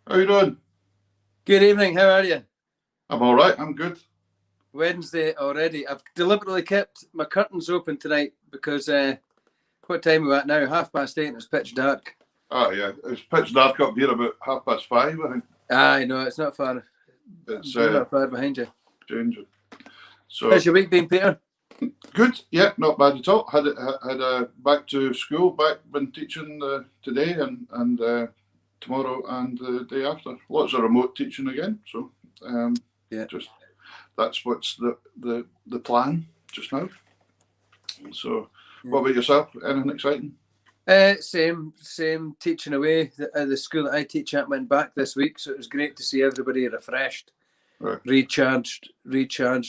How you doing? Good evening, how are you? I'm all right. I'm good. Wednesday already. I've deliberately kept my curtains open tonight because what time are we at now? 8:30 and it's pitch dark. Ah, yeah. It's pitch dark up here about 5:30, I think. I know, it's not far. It's not far behind you. changing. So How's your week been, Peter? good. Yeah, not bad at all. Had back to school. Been teaching today and tomorrow and the day after. Lots of remote teaching again. So just that's what's the plan just now. So, what about yourself? Anything exciting? Same teaching away. The school that I teach at went back this week, so it was great to see everybody refreshed, Right. recharged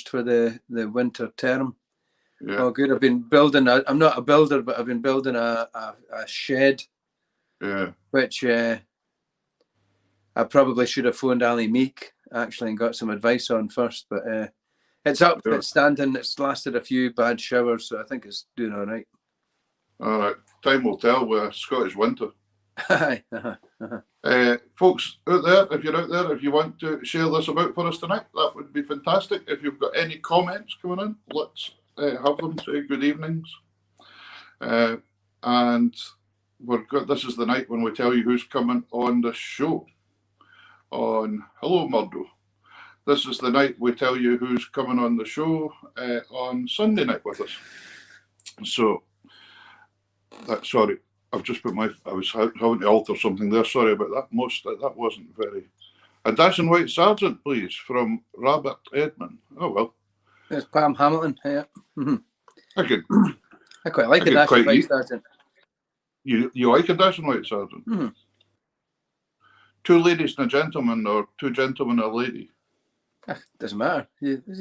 for the winter term. Yeah. Oh, good. I've been building. I'm not a builder, but I've been building a shed. Yeah. Which I probably should have phoned Ali Meek actually and got some advice on first, but it's up, Sure. It's standing. It's lasted a few bad showers, so I think it's doing all right. All right. Time will tell with Scottish winter. uh-huh. Folks out there, if you're out there, if you want to share this about for us tonight, that would be fantastic. If you've got any comments coming in, let's have them. Say good evenings. And this is the night when we tell you who's coming on the show. On Hello Murdo. This is the night we tell you who's coming on the show on Sunday night with us. So, sorry, I've just put I was having to alter something there. Sorry about that. That wasn't very. A Dashing White Sergeant, please, from Robert Edmond. Oh, well. It's Pam Hamilton. Yeah. Mm-hmm. I quite like a Dashing White Sergeant. You like a Dashing White Sergeant? Mm-hmm. Two ladies and a gentleman, or two gentlemen and a lady? Doesn't matter.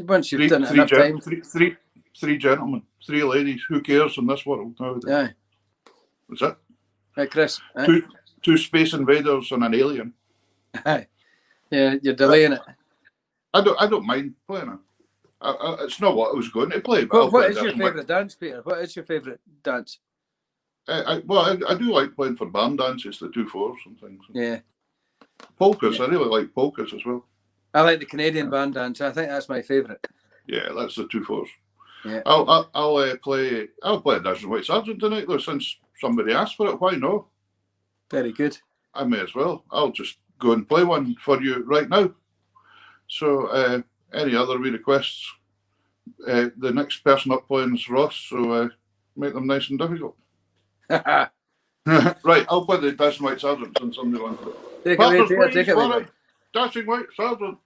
Once you've done it enough times. Three gentlemen, three ladies. Who cares in this world nowadays? Yeah. That's it. Hey, Chris. Two space invaders and an alien. Aye. Yeah, you're delaying it. I don't mind playing it. It's not what I was going to play. But what is your favourite dance, Peter? What is your favourite dance? I do like playing for band dances, the 2/4s and things. Yeah. Polkas. Yeah. I really like polkas as well. I like the Canadian band dance. I think that's my favourite. Yeah, that's the 2/4s. Yeah. I'll play a Dashing White Sergeant tonight though, since somebody asked for it. Why not? Very good. I may as well. I'll just go and play one for you right now. So any other requests? The next person up playing is Ross, so make them nice and difficult. Right, I'll play the Dashing White Sergeant since somebody wants it. Take it away. Dashing White Sergeant.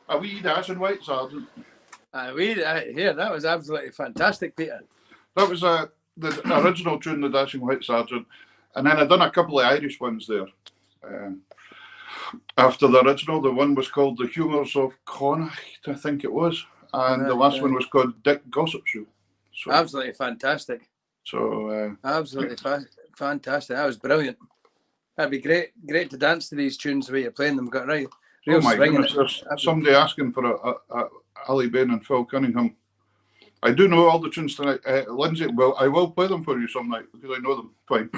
A wee dashing white sergeant. Here, that was absolutely fantastic, Peter. That was the original tune, The Dashing White Sergeant. And then I done a couple of Irish ones there. After the original, the one was called The Humours of Connacht, I think it was. And the last one was called Dick Gossip Show. So, absolutely fantastic. So absolutely fantastic. That was brilliant. That'd be great to dance to these tunes the way you're playing them. Got right. Real oh my goodness, there's That'd somebody asking for a Ali Bain and Phil Cunningham. I do know all the tunes tonight. Lindsay, well, I will play them for you some night because I know them fine.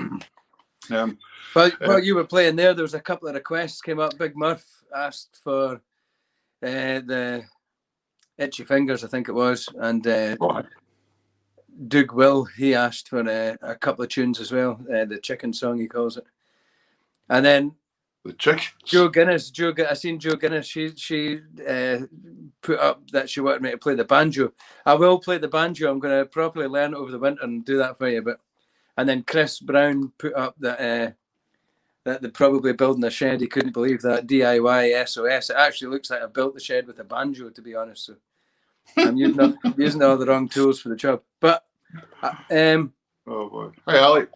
While you were playing there was a couple of requests came up. Big Murph asked for the Itchy Fingers, I think it was, and Doug Will, he asked for a couple of tunes as well, the chicken song he calls it. And then the chickens. Joe Guinness, I seen Joe Guinness, she put up that she wanted me to play the banjo. I will play the banjo. I'm going to properly learn it over the winter and do that for you. And then Chris Brown put up that they're probably building a shed. He couldn't believe that. DIY SOS. It actually looks like I built the shed with a banjo, to be honest. So I'm using all the wrong tools for the job. But oh boy. Hey Ali,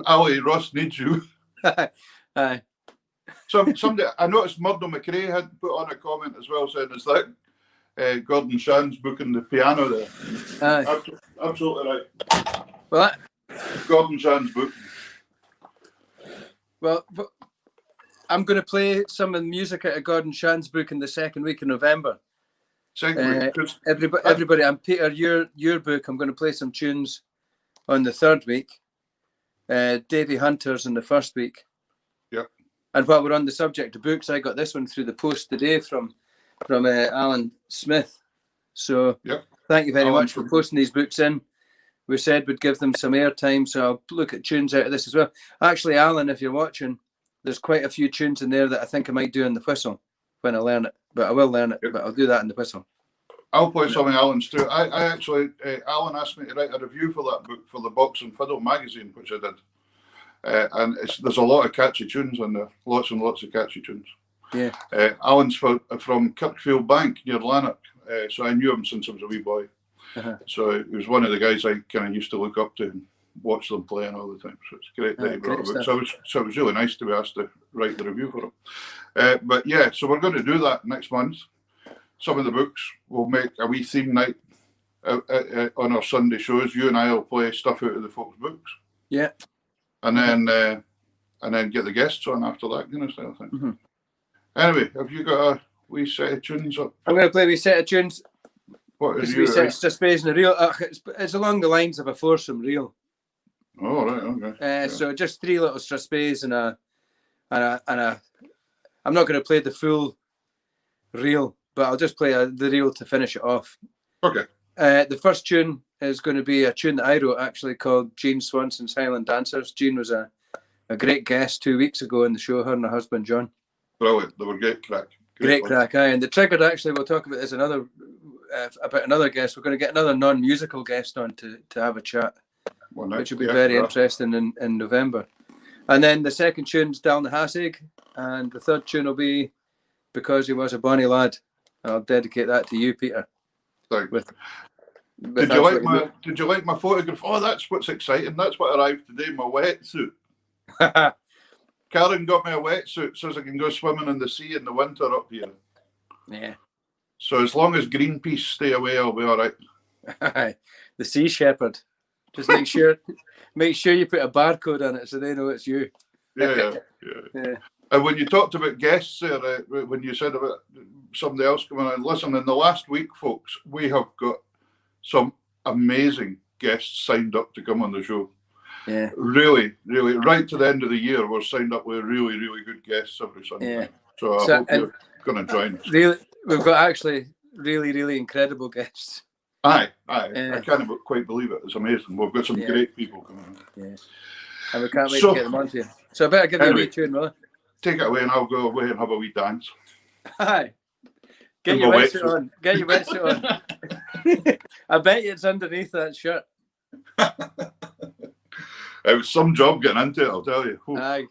Ali Ross needs you. Aye. Somebody, I noticed Murdo McRae had put on a comment as well saying, is that Gordon Shan's booking the piano there? Aye. Absolutely right. Well, Gordon Shan's book. Well, I'm going to play some of the music out of Gordon Shan's book in the second week of November. Second week. Everybody, and Peter, your book, I'm going to play some tunes on the third week. Davy Hunter's in the first week. Yep. And while we're on the subject of books, I got this one through the post today from Alan Smith. So Thank you very much for posting these books in. We said we'd give them some airtime, so I'll look at tunes out of this as well. Actually, Alan, if you're watching, there's quite a few tunes in there that I think I might do in the whistle when I learn it. But I will learn it, but I'll do that in the whistle. I'll play something Alan's too. I actually, Alan asked me to write a review for that book for the Box and Fiddle magazine, which I did. And there's a lot of catchy tunes in there, lots and lots of catchy tunes. Yeah. Alan's from Kirkfield Bank near Lanark, so I knew him since I was a wee boy. So he was one of the guys I kind of used to look up to and watch them playing all the time. So it's great that he brought a book. So it was really nice to be asked to write the review for him. But yeah, so we're going to do that next month. Some of the books we'll make a wee theme night on our Sunday shows. You and I will play stuff out of the folks' books. Yeah. And then get the guests on after that kind of style thing. Mm-hmm. Anyway, have you got a wee set of tunes up? I'm going to play a wee set of tunes. What is your Strasbays and a reel? It's along the lines of a foursome reel. Oh right, okay. So just three little Strasbays and a. I'm not going to play the full reel, but I'll just play the reel to finish it off. Okay. The first tune is going to be a tune that I wrote, actually, called Jean Swanson's Highland Dancers. Jean was a great guest 2 weeks ago in the show, her and her husband John. Brilliant. They were great crack. Great crack, aye. And the triggered, actually, we'll talk about this about another guest. We're going to get another non-musical guest on to have a chat, which will be very interesting in November. And then the second tune's Dalnahassig, and the third tune will be Because He Was a Bonny Lad. I'll dedicate that to you, Peter. Thanks. Did you like my photograph? Oh, that's what's exciting. That's what arrived today, my wetsuit. Karen got me a wetsuit so I can go swimming in the sea in the winter up here. Yeah. So as long as Greenpeace stay away, I'll be all right. The Sea Shepherd. Just make sure you put a barcode on it so they know it's you. Yeah. And when you talked about guests there, when you said about somebody else coming on, listen, in the last week, folks, we have got some amazing guests signed up to come on the show. Yeah. Really, really, right to the end of the year, we're signed up with really, really good guests every Sunday. Yeah. So I hope you're going to join us. Really, we've got actually really, really incredible guests. Aye. Yeah. I can't quite believe it. It's amazing. We've got some great people coming in. Yeah. And we can't wait to get them on to you. So I better give you a wee tune, will I? Take it away and I'll go away and have a wee dance. Hi. Get your wetsuit on. Get your wetsuit on. I bet you it's underneath that shirt. It was some job getting into it, I'll tell you. Ooh. Aye.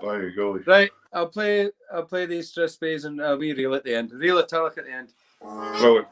By golly. Right, I'll play these stress bass and a wee reel at the end. Reel italic at the end. Well,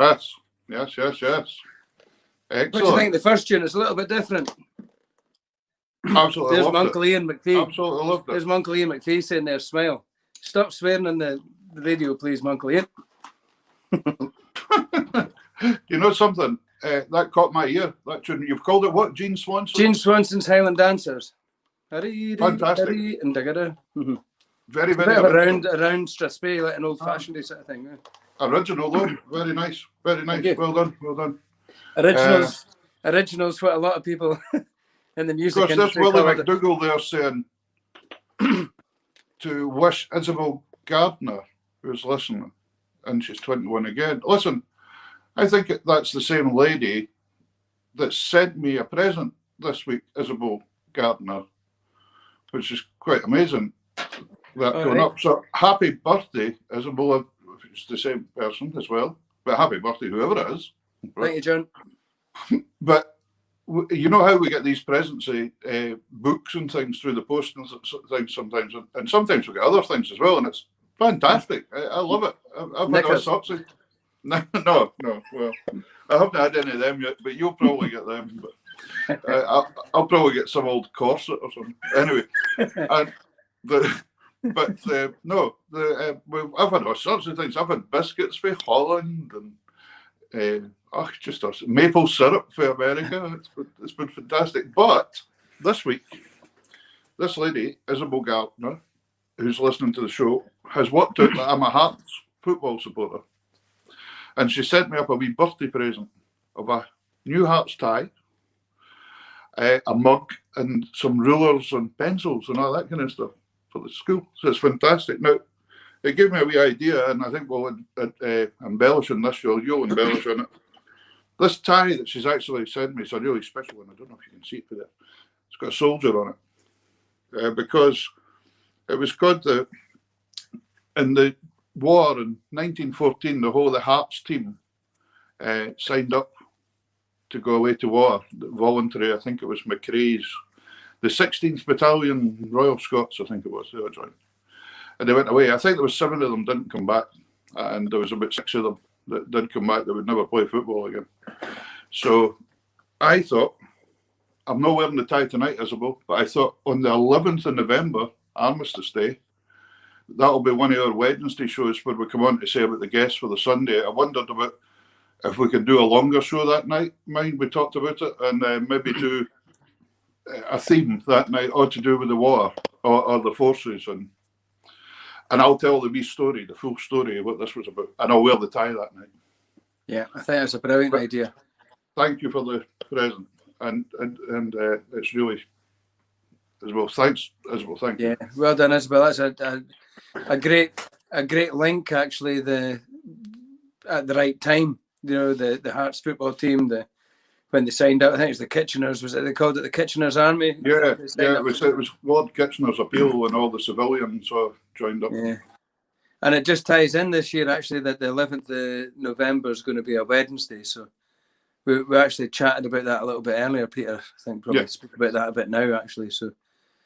Yes. Excellent. What do you think of the first tune? It's a little bit different. Absolutely. There's my Uncle Ian McPhee. Absolutely loved it. There's my Uncle Ian McPhee saying there, smile. Stop swearing on the radio, please, my Uncle Ian. You know something? That caught my ear. That tune. You've called it what? Gene Swanson? Gene Swanson's Highland Dancers. Fantastic. And Very, a very bit of original. a round Strathspey, like an old-fashioned sort of thing. Yeah. Original though. Very nice. Very nice. Thank you. Well done. Well done. Originals what a lot of people in the Of music course, there's industry Willie call it. McDougall there saying to wish Isabel Gardner, who's listening, and she's 21 again. Listen, I think that's the same lady that sent me a present this week, Isabel Gardner, which is quite amazing. That All going right. up. So happy birthday, Isabel. It's the same person as well, but happy birthday, whoever it is. Thank you, John. But you know how we get these presents, books and things through the post and things sometimes, and sometimes we get other things as well, and it's fantastic. I love it. I've had all sorts of. No. Well, I haven't had any of them yet, but you'll probably get them. But I'll probably get some old corset or something. Anyway, and I've had all sorts of things. I've had biscuits for Holland and just maple syrup for America. It's been fantastic. But this week, this lady, Isabel Gardner, who's listening to the show, has worked out that I'm a Hearts football supporter. And she sent me up a wee birthday present of a new Hearts tie, a mug, and some rulers and pencils and all that kind of stuff for the school. So it's fantastic. Now, it gave me a wee idea, and I think we'll embellish on this. You'll embellish on it. This tie that she's actually sent me is a really special one. I don't know if you can see it for there. It's got a soldier on it. Because it was called in the war in 1914, the whole of the Hearts team signed up to go away to war, voluntary. I think it was McRae's, the 16th Battalion Royal Scots, I think it was, they were joined. And they went away. I think there was 7 of them didn't come back, and there was about 6 of them that did come back that would never play football again. So I thought, I'm not wearing the tie tonight, Isabel, but I thought on the 11th of November, Armistice Day, that'll be one of our Wednesday shows where we come on to say about the guests for the Sunday. I wondered about if we could do a longer show that night. Mind, we talked about it, and maybe do a theme that night, all to do with the war or the forces, and I'll tell the wee story, the full story of what this was about, and I'll wear the tie that night. Yeah, I think that's a brilliant idea. Thank you for the present, and it's really, Isabel. Thanks, Isabel. Thank you. Yeah, well done, Isabel. That's a great link, actually. At the right time, you know, the Hearts football team, when they signed up, I think it was the Kitcheners. Was it they called it the Kitcheners Army? Yeah. It was Lord Kitchener's appeal, and all the civilians joined up. Yeah, and it just ties in this year actually that the 11th of November is going to be a Wednesday. So we actually chatted about that a little bit earlier, Peter. I think probably speak about that a bit now actually. So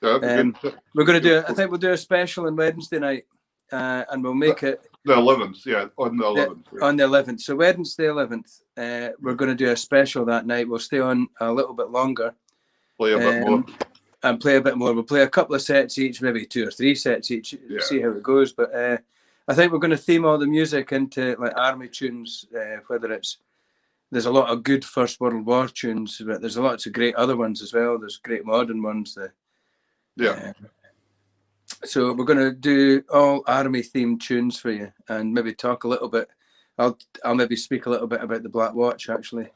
we're going to do. I think we'll do a special on Wednesday night, and we'll make it the 11th. Yeah, on the 11th. On the 11th. So Wednesday 11th, we're going to do a special that night. We'll stay on a little bit longer, play a bit more, and play a bit more. We'll play a couple of sets each, maybe 2 or 3 sets each. See how it goes. But I think we're going to theme all the music into like army tunes, whether there's a lot of good First World War tunes, but there's lots of great other ones as well. There's great modern ones. So we're going to do all army-themed tunes for you, and maybe talk a little bit. I'll maybe speak a little bit about the Black Watch, actually.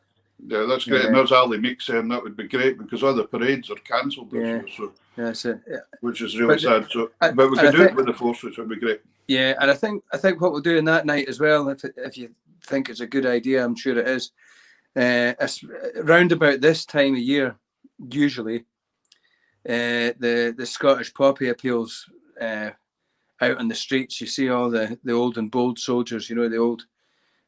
Yeah, that's great. And there's Ali Meek saying that would be great because all the parades are cancelled this year, so that's it. Yeah. Which is really sad. So, but we can do it with the forces. It'd be great. Yeah, and I think what we'll do in that night as well, if you think it's a good idea, I'm sure it is. Round about this time of year, usually, the Scottish poppy appeals out on the streets. You see all the old and bold soldiers, you know, the old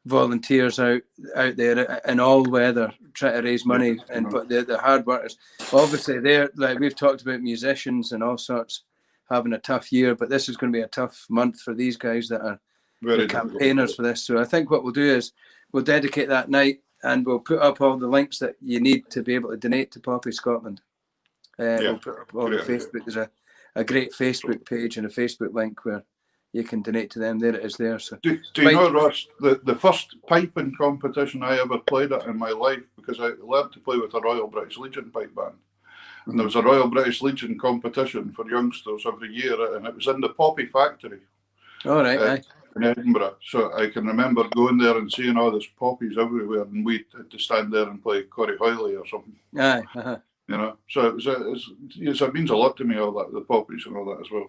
volunteers out there in all weather trying to raise money, but the hard workers, obviously they're like we've talked about musicians and all sorts having a tough year, but this is going to be a tough month for these guys that are the campaigners for this. So I think what we'll do is we'll dedicate that night, and we'll put up all the links that you need to be able to donate to Poppy Scotland. We'll put up all the Facebook. There's a great Facebook page and a Facebook link where you can donate to them. There it is there. So do you know, Ross, the first piping competition I ever played at in my life, because I learned to play with a Royal British Legion pipe band. And there was a Royal British Legion competition for youngsters every year, and it was in the Poppy Factory. All right, in Edinburgh. So I can remember going there and seeing all these poppies everywhere, and we had to stand there and play Corrie Hoyley or something. Aye. You know, so it means a lot to me, all that, the poppies and all that as well.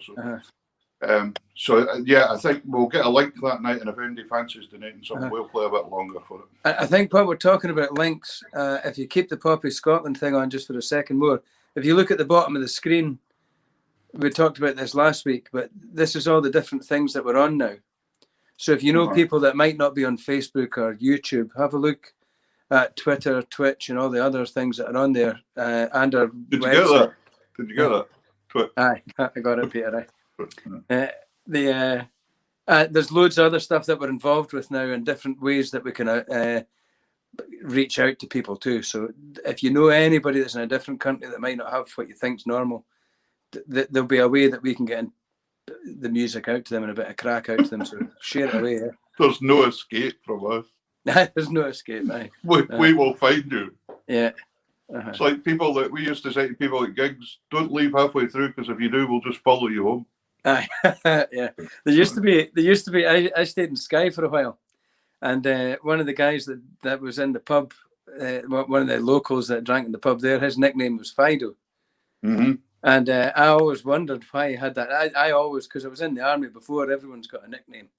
So, I think we'll get a link that night, and if anybody fancies donating something, we'll play a bit longer for it. I think while we're talking about links, if you keep the Poppy Scotland thing on just for a second more, if you look at the bottom of the screen, we talked about this last week, but this is all the different things that we're on now. So if you know people that might not be on Facebook or YouTube, have a look at Twitter, Twitch, and all the other things that are on there, and our Did you get that? Did you get that? Twitch. Aye, I got it, Peter. There's loads of other stuff that we're involved with now in different ways that we can reach out to people too. So if you know anybody that's in a different country that might not have what you think's normal, there'll be a way that we can get the music out to them and a bit of crack out to them. So share it away. Yeah? There's no escape from us. There's no escape. Aye. We will find you. Yeah. It's like people that we used to say to people at gigs, don't leave halfway through, because if you do, we'll just follow you home. Aye. Yeah. There used to be. I stayed in Skye for a while, and one of the guys that was in the pub, one of the locals that drank in the pub there, his nickname was Fido. Mm-hmm. And I always wondered why he had that. I always, because I was in the army before, everyone's got a nickname,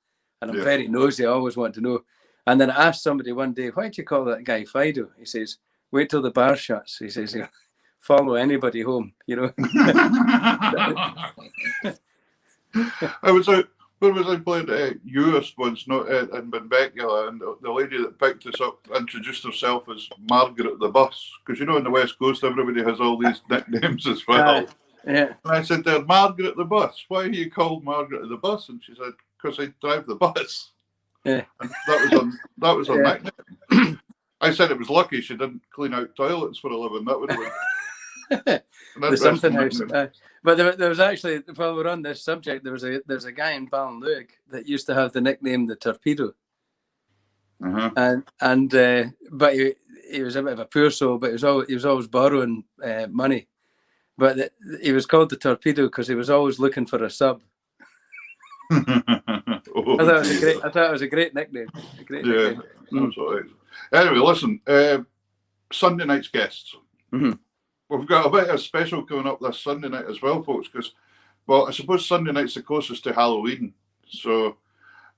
and I'm very nosy. I always want to know. And then I asked somebody one day, why do you call that guy Fido? He says, wait till the bar shuts. He says, follow anybody home, you know. I was out, where was I playing US once, not in Benbecula, and the lady that picked us up introduced herself as Margaret the Bus, because you know in the West Coast everybody has all these nicknames as well. Yeah. And I said to her, Margaret the Bus, why are you called Margaret the Bus? And she said, because I drive the bus. Yeah. And that was her nickname. I said it was lucky she didn't clean out toilets for a living. That would have been the something house. But there was actually, while we're on this subject, there's a guy in Ballinluig that used to have the nickname the Torpedo. Uh-huh. But he was a bit of a poor soul, but he was always borrowing money. But he was called the Torpedo because he was always looking for a sub. I thought it was a great nickname. Nickname. Absolutely. Anyway, listen. Sunday night's guests. Mm-hmm. We've got a bit of a special coming up this Sunday night as well, folks. Because, well, I suppose Sunday night's the closest to Halloween, so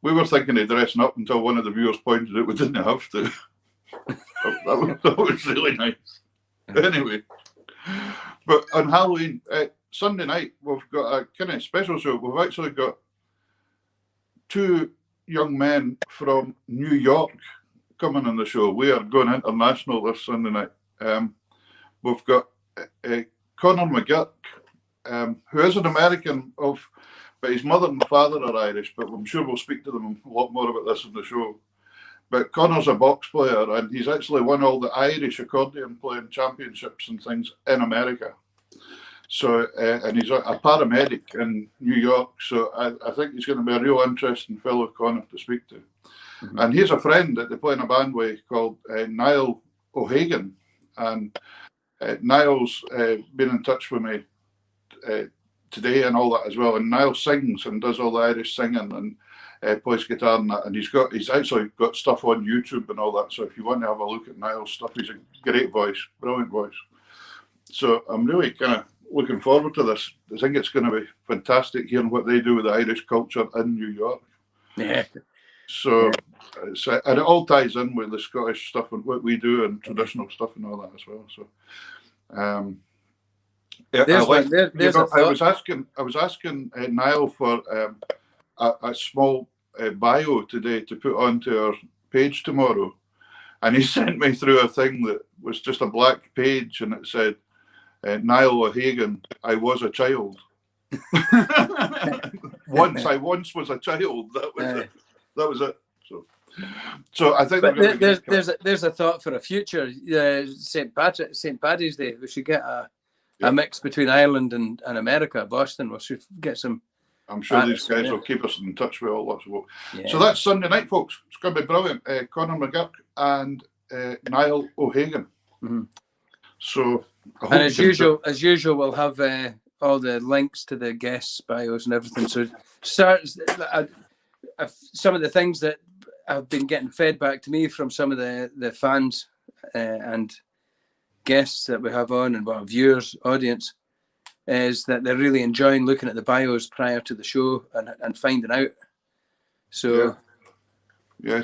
we were thinking of dressing up until one of the viewers pointed out we didn't have to. that was really nice. Anyway, but on Halloween, Sunday night, we've got a kind of special show. We've actually got two young men from New York coming on the show. We are going international this Sunday night. We've got Conor McGurk, who is an American but his mother and father are Irish, but I'm sure we'll speak to them a lot more about this in the show. But Conor's a box player, and he's actually won all the Irish accordion playing championships and things in America. So, and he's a paramedic in New York, so I think he's going to be a real interesting fellow, Conor, to speak to. Mm-hmm. And he's a friend that they play in a band with called Niall O'Hagan. And Niall's been in touch with me today and all that as well. And Niall sings and does all the Irish singing and plays guitar and that. And he's actually got stuff on YouTube and all that. So if you want to have a look at Niall's stuff, he's a great voice, brilliant voice. So I'm really kind of looking forward to this. I think it's going to be fantastic hearing what they do with the Irish culture in New York. Yeah. So, and it all ties in with the Scottish stuff and what we do and traditional stuff and all that as well. So, I was asking Niall for a small bio today to put onto our page tomorrow, and he sent me through a thing that was just a black page, and it said, Niall O'Hagan, I was a child. I once was a child. That was it. So I think. But there's a thought for a future St. Paddy's Day. We should get a mix between Ireland and America, Boston. We should get some. I'm sure these guys will keep us in touch with all lots of work. Yeah. So that's Sunday night, folks. It's going to be brilliant. Conor McGurk and Niall O'Hagan. Mm-hmm. So. And as usual, we'll have all the links to the guests' bios and everything. So some of the things that have been getting fed back to me from some of the fans and guests that we have on and viewers, audience, is that they're really enjoying looking at the bios prior to the show and finding out. So,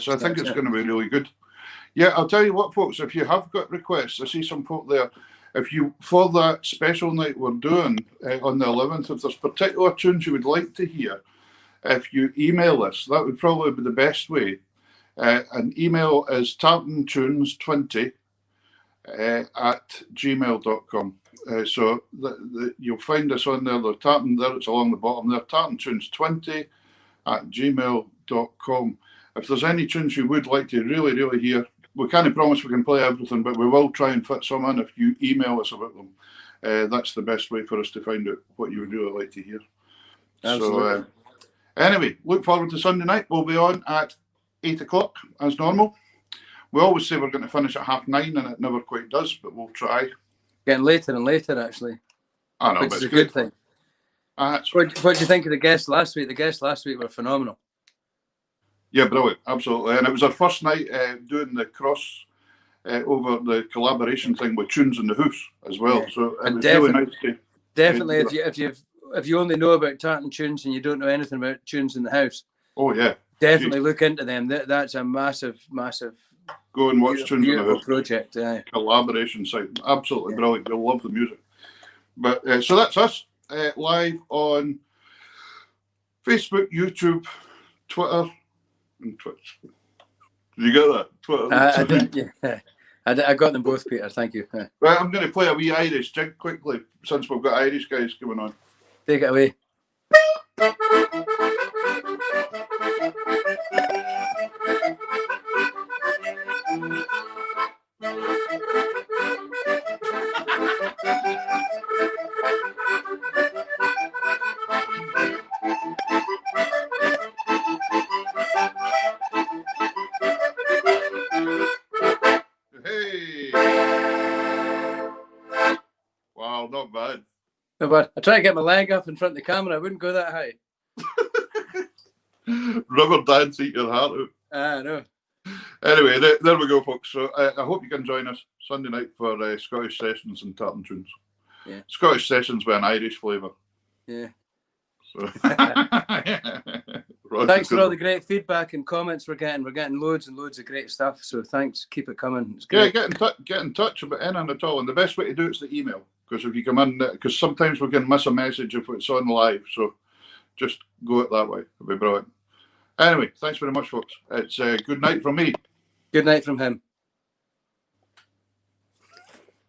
so I think it's going to be really good. Yeah, I'll tell you what, folks, if you have got requests, I see some folk there. If you, for that special night we're doing on the 11th, if there's particular tunes you would like to hear, if you email us, that would probably be the best way. An email is tartantunes20 at gmail.com. So you'll find us on there. The tartan there, it's along the bottom there. Tartantunes20 at gmail.com. If there's any tunes you would like to really, really hear, we can't promise we can play everything, but we will try and fit some in if you email us about them. That's the best way for us to find out what you would really like to hear. Absolutely. So, anyway, look forward to Sunday night. We'll be on at 8 o'clock as normal. We always say we're going to finish at 9:30, and it never quite does, but we'll try. Getting later and later, actually. I know, which but is it's a good thing. What do you think of the guests last week? The guests last week were phenomenal. Yeah, brilliant, absolutely. And it was our first night doing the cross over the collaboration thing with Tunes in the House as well. Yeah. So it was really nice to. Definitely, if you only know about Tartan Tunes and you don't know anything about Tunes in the House. Oh yeah. Definitely look into them. That's a massive. Go and watch Tunes in the House project. Yeah. Collaboration site, absolutely brilliant. You'll love the music. But so that's us live on Facebook, YouTube, Twitter, and Twitch. Did you get that? Twitter. I did. Yeah. I got them both, Peter. Thank you. Yeah. Right, I'm going to play a wee Irish jig quickly since we've got Irish guys coming on. Take it away. Wow, not bad. No, but I try to get my leg up in front of the camera. I wouldn't go that high. Rubber dance, eat your heart out. I know. Anyway, there we go, folks. So I hope you can join us Sunday night for Scottish Sessions and Tartan Tunes. Yeah. Scottish Sessions with an Irish flavour. Yeah. So. Thanks for all the great feedback and comments we're getting. We're getting loads and loads of great stuff. So thanks. Keep it coming. It's great. Yeah, get in touch about anything at all. And the best way to do it is the email. Because if you come in, because sometimes we can miss a message if it's on live. So just go it that way. It'll be brilliant. Anyway, thanks very much, folks. It's good night from me. Good night from him.